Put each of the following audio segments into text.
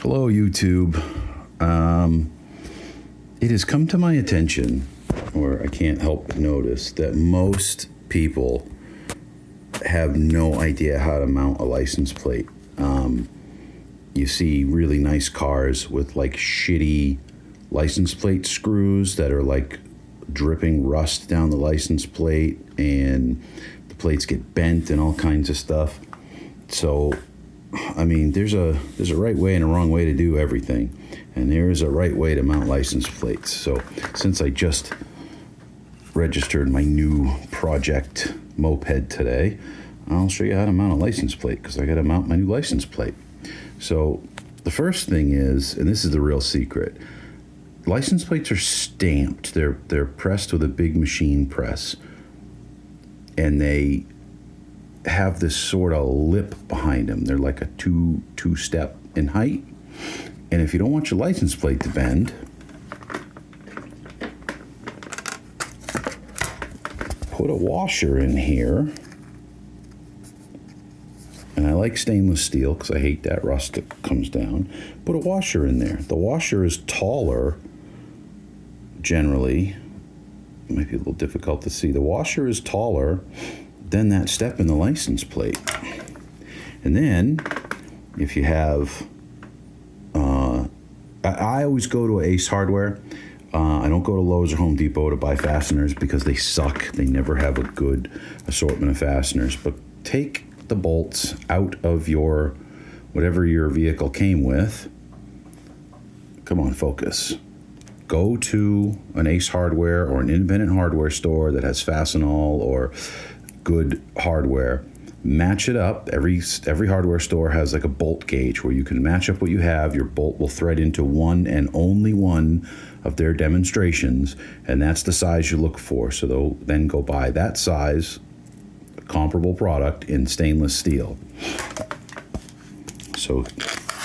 Hello, YouTube. It has come to my attention, or I can't help but notice, that most people have no idea how to mount a license plate. You see really nice cars with like shitty license plate screws that are like dripping rust down the license plate, and the plates get bent and all kinds of stuff. So I mean, there's a right way and a wrong way to do everything, and there is a right way to mount license plates. So since I just registered my new project moped today, I'll show you how to mount a license plate, because I got to mount my new license plate. So the first thing is, and this is the real secret, license plates are stamped. They're pressed with a big machine press, and they have this sort of lip behind them. They're like a two-step in height. And if you don't want your license plate to bend, put a washer in here. And I like stainless steel because I hate that rust that comes down. Put a washer in there. The washer is taller, generally. It might be a little difficult to see. The washer is taller than that step in the license plate. And then, if you have, I always go to Ace Hardware. I don't go to Lowe's or Home Depot to buy fasteners because they suck. They never have a good assortment of fasteners. But take the bolts out of your, whatever your vehicle came with. Come on, focus. Go to an Ace Hardware or an independent hardware store that has Fastenal or good hardware. Match it up. Every hardware store has like a bolt gauge where you can match up what you have. Your bolt will thread into one and only one of their demonstrations, and that's the size you look for. So they'll then go buy that size comparable product in stainless steel. So,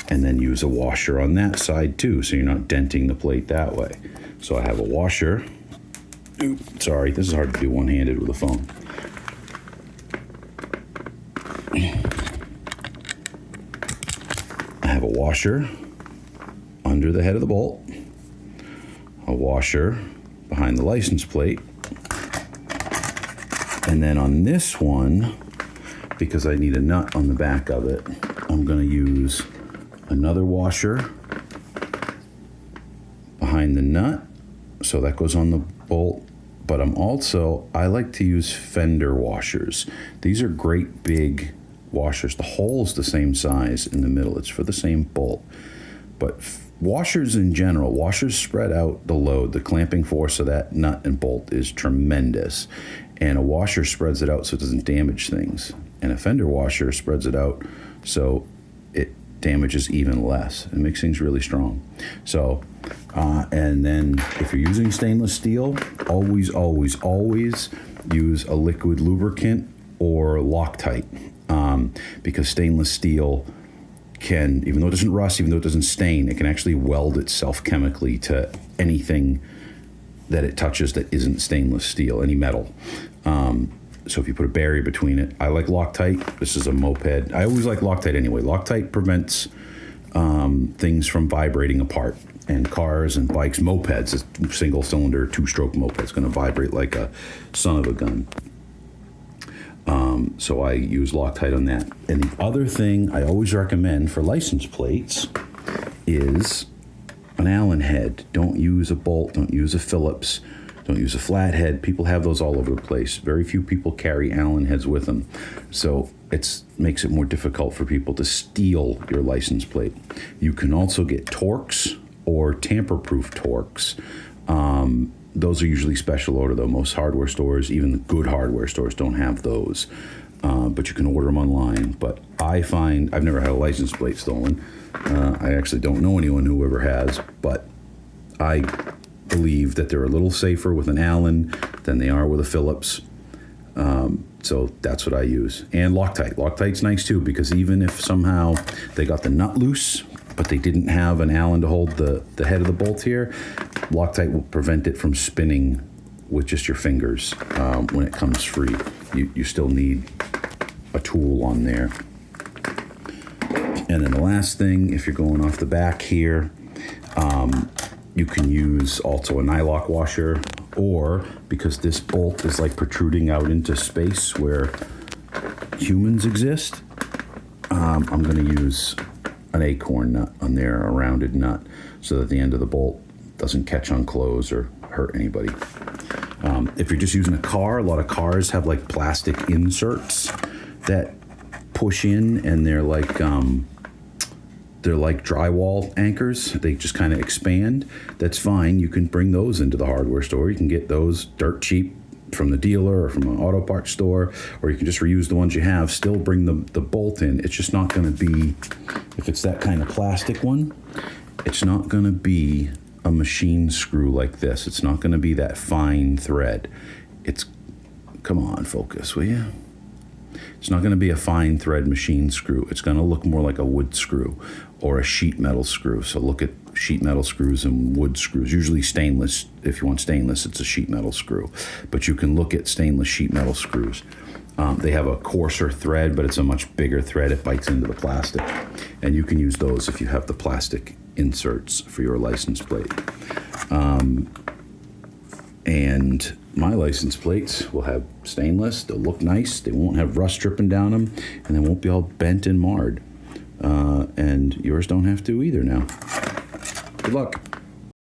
and then use a washer on that side too, so you're not denting the plate that way. So I have a washer. Sorry, this is hard to do one-handed with a phone. I have a washer under the head of the bolt, a washer behind the license plate, and then on this one, because I need a nut on the back of it, I'm going to use another washer behind the nut, so that goes on the bolt. But I like to use fender washers. These are great big washers. The hole is the same size in the middle. It's for the same bolt. But washers in general, washers spread out the load. The clamping force of that nut and bolt is tremendous. And a washer spreads it out so it doesn't damage things. And a fender washer spreads it out so it damages even less. It makes things really strong. So, and then if you're using stainless steel, always use a liquid lubricant or Locktite, because stainless steel can, even though it doesn't rust, even though it doesn't stain, it can actually weld itself chemically to anything that it touches that isn't stainless steel, any metal. So if you put a barrier between it, I like Locktite. This is a moped. I always like Locktite anyway. Locktite prevents things from vibrating apart. And cars and bikes, mopeds, a single cylinder, 2-stroke moped, it's going to vibrate like a son of a gun. So I use Locktite on that. And the other thing I always recommend for license plates is an Allen head. Don't use a bolt. Don't use a Phillips. Don't use a flathead. People have those all over the place. Very few people carry Allen heads with them. So it makes it more difficult for people to steal your license plate. You can also get Torx or tamper-proof Torx. Those are usually special order, though. Most hardware stores, even the good hardware stores, don't have those. But you can order them online. But I find, I've never had a license plate stolen. I actually don't know anyone who ever has, but I believe that they're a little safer with an Allen than they are with a Phillips. So that's what I use. And Locktite. Locktite's nice too, because even if somehow they got the nut loose, but they didn't have an Allen to hold the head of the bolt here, Locktite will prevent it from spinning with just your fingers when it comes free. You still need a tool on there. And then the last thing, if you're going off the back here, you can use also a nylock washer, or because this bolt is like protruding out into space where humans exist, I'm going to use an acorn nut on there, a rounded nut, so that the end of the bolt doesn't catch on clothes or hurt anybody. If you're just using a car, a lot of cars have like plastic inserts that push in, and they're like drywall anchors. They just kind of expand. That's fine. You can bring those into the hardware store. You can get those dirt cheap from the dealer or from an auto parts store, or you can just reuse the ones you have. Still bring the bolt in. It's just not going to be, if it's that kind of plastic one, it's not going to be a machine screw like this. It's not going to be that fine thread. Come on, focus, will you? It's not going to be a fine thread machine screw. It's going to look more like a wood screw or a sheet metal screw. So look at sheet metal screws and wood screws. Usually stainless. If you want stainless, it's a sheet metal screw. But you can look at stainless sheet metal screws. They have a coarser thread, but it's a much bigger thread. It bites into the plastic. And you can use those if you have the plastic inserts for your license plate. And my license plates will have stainless. They'll look nice. They won't have rust dripping down them, and they won't be all bent and marred. And yours don't have to either now. Good luck.